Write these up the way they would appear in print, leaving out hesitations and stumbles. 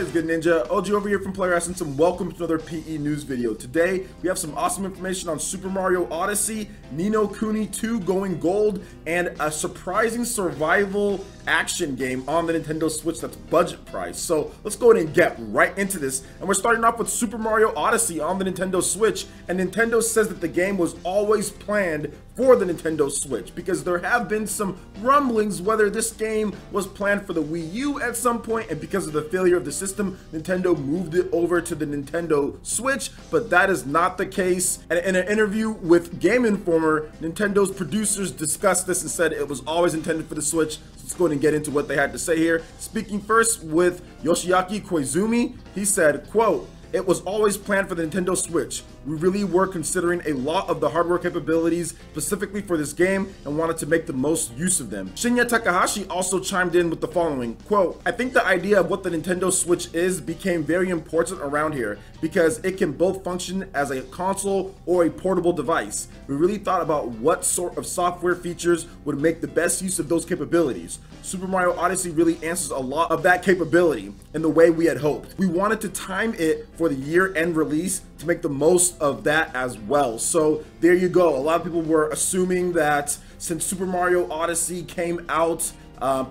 What is good, Ninja? OG over here from Player Essence, and welcome to another PE news video. Today, we have some awesome information on Super Mario Odyssey, No Kuni II going gold, and a surprising survival action game on the Nintendo Switch that's budget priced. So let's go ahead and get right into this. And we're starting off with Super Mario Odyssey on the Nintendo Switch. And Nintendo says that the game was always planned for the Nintendo Switch, because there have been some rumblings whether this game was planned for the Wii U at some point, and because of the failure of the system, Nintendo moved it over to the Nintendo Switch, but that is not the case. And in an interview with Game Informer, Nintendo's producers discussed this and said it was always intended for the Switch. So let's go ahead and get into what they had to say here. Speaking first with Yoshiaki Koizumi, he said, quote, "It was always planned for the Nintendo Switch. We really were considering a lot of the hardware capabilities specifically for this game and wanted to make the most use of them." Shinya Takahashi also chimed in with the following, quote, "I think the idea of what the Nintendo Switch is became very important around here because it can both function as a console or a portable device. We really thought about what sort of software features would make the best use of those capabilities. Super Mario Odyssey really answers a lot of that capability in the way we had hoped. We wanted to time it for the year-end release to make the most of that as well." So there you go. A lot of people were assuming that since Super Mario Odyssey came out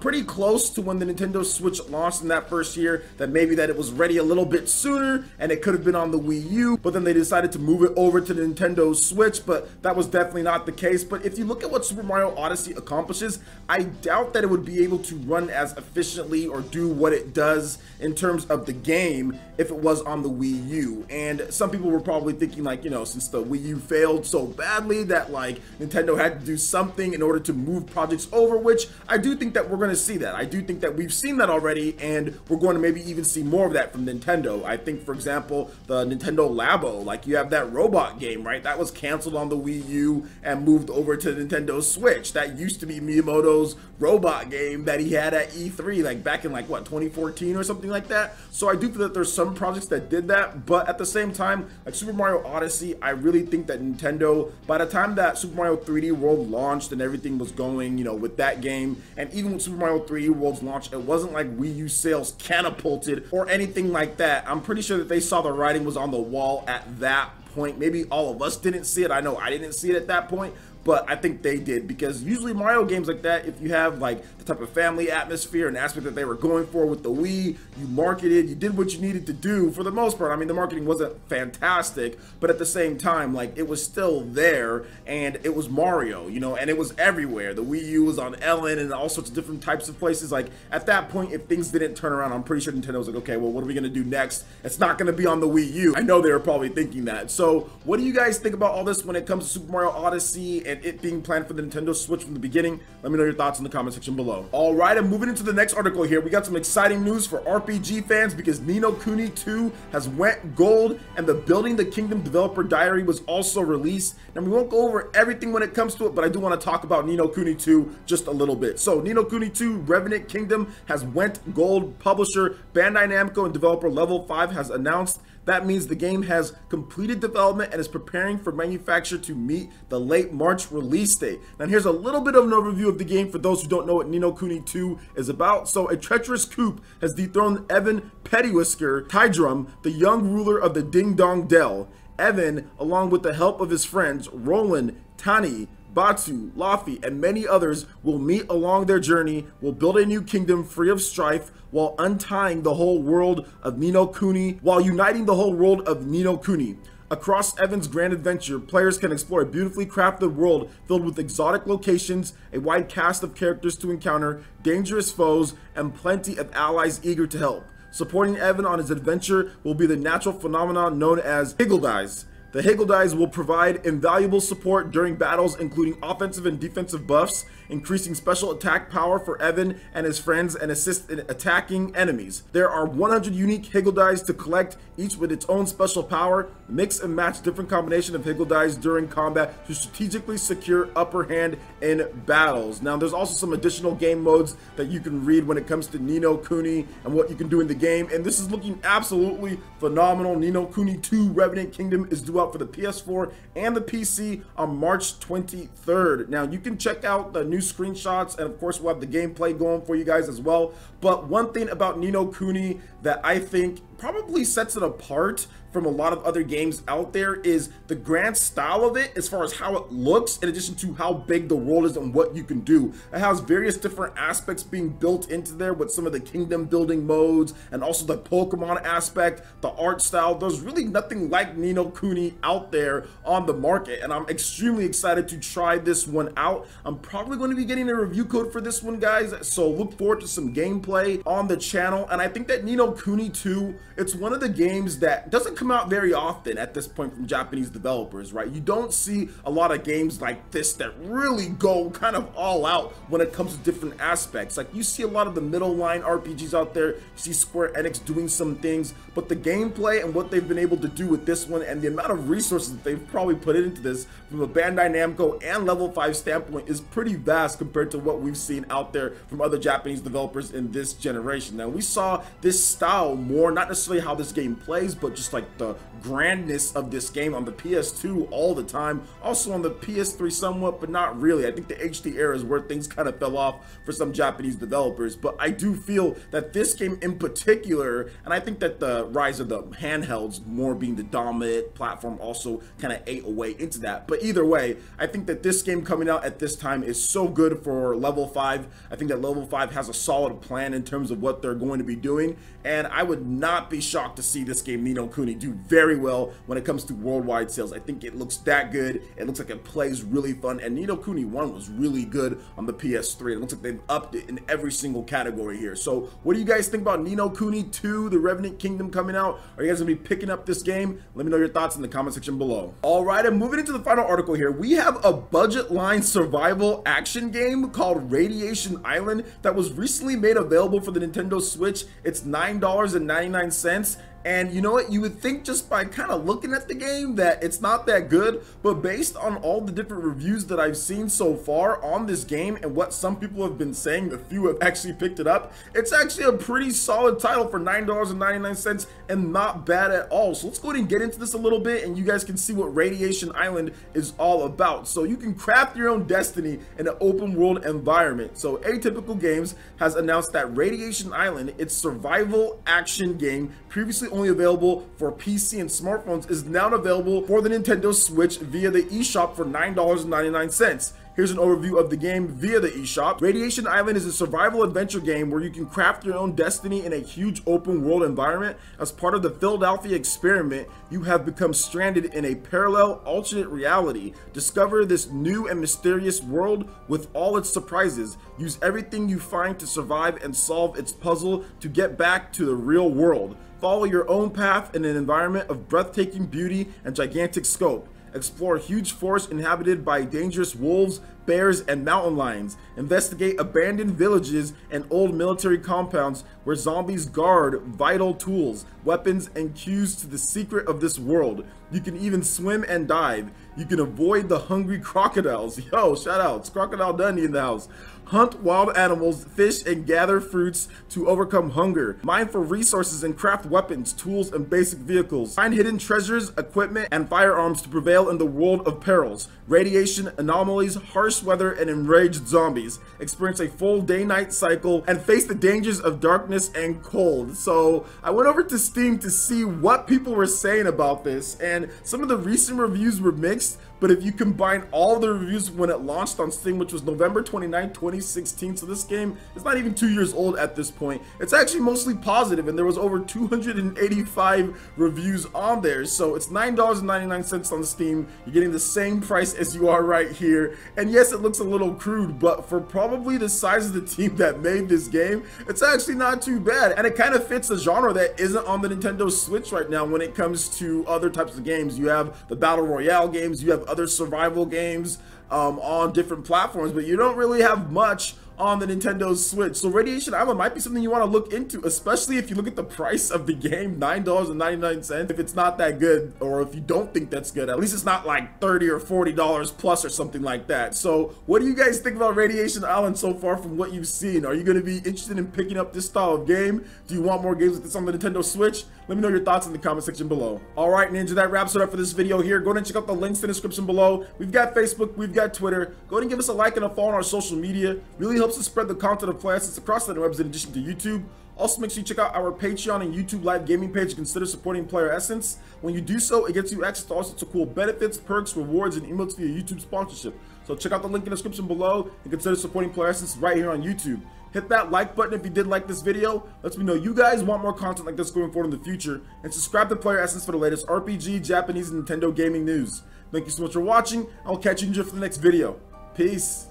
pretty close to when the Nintendo Switch launched in that first year, that maybe that it was ready a little bit sooner and it could have been on the Wii U, but then they decided to move it over to the Nintendo Switch, but that was definitely not the case. But if you look at what Super Mario Odyssey accomplishes, I doubt that it would be able to run as efficiently or do what it does in terms of the game if it was on the Wii U. And some people were probably thinking, like, you know, since the Wii U failed so badly that like Nintendo had to do something in order to move projects over, which I do think that we're going to see that. I do think that we've seen that already, and we're going to maybe even see more of that from Nintendo. I think, for example, the Nintendo Labo, like you have that robot game, right? That was canceled on the Wii U and moved over to the Nintendo Switch. That used to be Miyamoto's robot game that he had at E3, like back in like what, 2014 or something like that. So I do feel that there's some projects that did that, but at the same time, like Super Mario Odyssey, I really think that Nintendo, by the time that Super Mario 3D World launched and everything was going, you know, with that game, and even with Super Mario 3D World's launch, it wasn't like Wii U sales catapulted or anything like that. I'm pretty sure that they saw the writing was on the wall at that point. Maybe all of us didn't see it. I know I didn't see it at that point, but I think they did, because usually Mario games like that, if you have like the type of family atmosphere and aspect that they were going for with the Wii, you marketed, you did what you needed to do for the most part. I mean, the marketing wasn't fantastic, but at the same time, like, it was still there, and it was Mario, you know, and it was everywhere. The Wii U was on Ellen and all sorts of different types of places. Like, at that point, if things didn't turn around, I'm pretty sure Nintendo was like, okay, well, what are we gonna do next? It's not gonna be on the Wii U. I know they were probably thinking that. So what do you guys think about all this when it comes to Super Mario Odyssey and it being planned for the Nintendo Switch from the beginning? Let me know your thoughts in the comment section below. All right, I'm moving into the next article here. We got some exciting news for RPG fans, because No Kuni II has went gold, and the Building the Kingdom developer diary was also released. And we won't go over everything when it comes to it, but I do want to talk about No Kuni II just a little bit. So No Kuni II Revenant Kingdom has went gold. Publisher Bandai Namco and developer Level 5 has announced. That means the game has completed development and is preparing for manufacture to meet the late March release date. Now here's a little bit of an overview of the game for those who don't know what No Kuni II is about. So a treacherous coup has dethroned Evan Pettywhisker Tydrum, the young ruler of the Ding Dong Dell. Evan, along with the help of his friends Roland, Tani, Batu, Laffy, and many others, will meet along their journey, will build a new kingdom free of strife while untying the whole world of No Kuni, while uniting the whole world of No Kuni. Across Evan's grand adventure, players can explore a beautifully crafted world filled with exotic locations, a wide cast of characters to encounter, dangerous foes, and plenty of allies eager to help. Supporting Evan on his adventure will be the natural phenomenon known as Higgledies. The Higgledies will provide invaluable support during battles, including offensive and defensive buffs, increasing special attack power for Evan and his friends, and assist in attacking enemies. There are 100 unique Higgledies to collect, each with its own special power. Mix and match different combination of Higgledies during combat to strategically secure upper hand in battles. Now, there's also some additional game modes that you can read when it comes to No Kuni and what you can do in the game, and this is looking absolutely phenomenal. No Kuni II Revenant Kingdom is due out for the PS4 and the PC on March 23rd. Now, you can check out the new new screenshots, and of course we'll have the gameplay going for you guys as well. But one thing about Ni no Kuni that I think probably sets it apart from a lot of other games out there is the grand style of it, as far as how it looks, in addition to how big the world is and what you can do. It has various different aspects being built into there with some of the kingdom building modes and also the Pokemon aspect, the art style. There's really nothing like Ni no Kuni out there on the market, and I'm extremely excited to try this one out. I'm probably going to be getting a review code for this one, guys, so look forward to some gameplay on the channel. And I think that Ni no Kuni 2, it's one of the games that doesn't come out very often at this point from Japanese developers, right? You don't see a lot of games like this that really go kind of all out when it comes to different aspects. Like, you see a lot of the middle line RPGs out there, you see Square Enix doing some things, but the gameplay and what they've been able to do with this one and the amount of resources that they've probably put into this from a Bandai Namco and Level 5 standpoint is pretty vast compared to what we've seen out there from other Japanese developers in this generation. Now, we saw this style more, not necessarily how this game plays, but just like the grandness of this game on the PS2 all the time, also on the PS3 somewhat, but not really. I think the HD era is where things kind of fell off for some Japanese developers, but I do feel that this game in particular, and I think that the rise of the handhelds more being the dominant platform also kind of ate away into that. But either way, I think that this game coming out at this time is so good for Level 5. I think that Level 5 has a solid plan in terms of what they're going to be doing, and I would not be shocked to see this game Ni no Kuni do very well when it comes to worldwide sales. I think it looks that good. It looks like it plays really fun, and Ni no Kuni 1 was really good on the PS3. It looks like they've upped it in every single category here. So what do you guys think about Ni no Kuni 2, the Revenant Kingdom coming out? Are you guys gonna be picking up this game? Let me know your thoughts in the comment section below. All right, and moving into the final article here, we have a budget line survival action game called Radiation Island that was recently made available for the Nintendo Switch. It's $9.99. And you know what, you would think just by kind of looking at the game that it's not that good, but based on all the different reviews that I've seen so far on this game and what some people have been saying, the few have actually picked it up, it's actually a pretty solid title for $9.99 and not bad at all. So let's go ahead and get into this a little bit and you guys can see what Radiation Island is all about. So you can craft your own destiny in an open world environment. So Atypical Games has announced that Radiation Island, its survival action game, previously only available for PC and smartphones, is now available for the Nintendo Switch via the eShop for $9.99. Here's an overview of the game via the eShop. Radiation Island is a survival adventure game where you can craft your own destiny in a huge open world environment. As part of the Philadelphia experiment, you have become stranded in a parallel alternate reality. Discover this new and mysterious world with all its surprises. Use everything you find to survive and solve its puzzle to get back to the real world. Follow your own path in an environment of breathtaking beauty and gigantic scope. Explore huge forests inhabited by dangerous wolves, bears, and mountain lions. Investigate abandoned villages and old military compounds where zombies guard vital tools, weapons, and cues to the secret of this world. You can even swim and dive. You can avoid the hungry crocodiles. Yo, shout outs, Crocodile Dundee in the house. Hunt wild animals, fish, and gather fruits to overcome hunger. Mine for resources and craft weapons, tools, and basic vehicles. Find hidden treasures, equipment, and firearms to prevail in the world of perils. Radiation, anomalies, harsh weather, and enraged zombies. Experience a full day-night cycle and face the dangers of darkness and cold. So I went over to Steam to see what people were saying about this, and some of the recent reviews were mixed. But if you combine all the reviews when it launched on Steam, which was November 29, 2016, so this game is not even 2 years old at this point, it's actually mostly positive, and there was over 285 reviews on there. So it's $9.99 on Steam. You're getting the same price as you are right here. And yes, it looks a little crude, but for probably the size of the team that made this game, it's actually not too bad. And it kind of fits a genre that isn't on the Nintendo Switch right now when it comes to other types of games. You have the Battle Royale games, you have other survival games on different platforms, but you don't really have much on the Nintendo Switch. So Radiation Island might be something you want to look into, especially if you look at the price of the game, $9.99. If it's not that good, or if you don't think that's good, at least it's not like $30 or $40 plus or something like that. So what do you guys think about Radiation Island so far from what you've seen? Are you going to be interested in picking up this style of game? Do you want more games like this on the Nintendo Switch? Let me know your thoughts in the comment section below. Alright Ninja, that wraps it up for this video here. Go ahead and check out the links in the description below. We've got Facebook, we've got Twitter. Go ahead and give us a like and a follow on our social media. Really helps us spread the content of Player Essence across the webs in addition to YouTube. Also, make sure you check out our Patreon and YouTube live gaming page and consider supporting Player Essence. When you do so, it gets you access to all sorts of cool benefits, perks, rewards, and emotes via YouTube sponsorship. So check out the link in the description below and consider supporting Player Essence right here on YouTube. Hit that like button if you did like this video. Lets me know you guys want more content like this going forward in the future. And subscribe to Player Essence for the latest RPG, Japanese, and Nintendo gaming news. Thank you so much for watching. I'll catch you for the next video. Peace.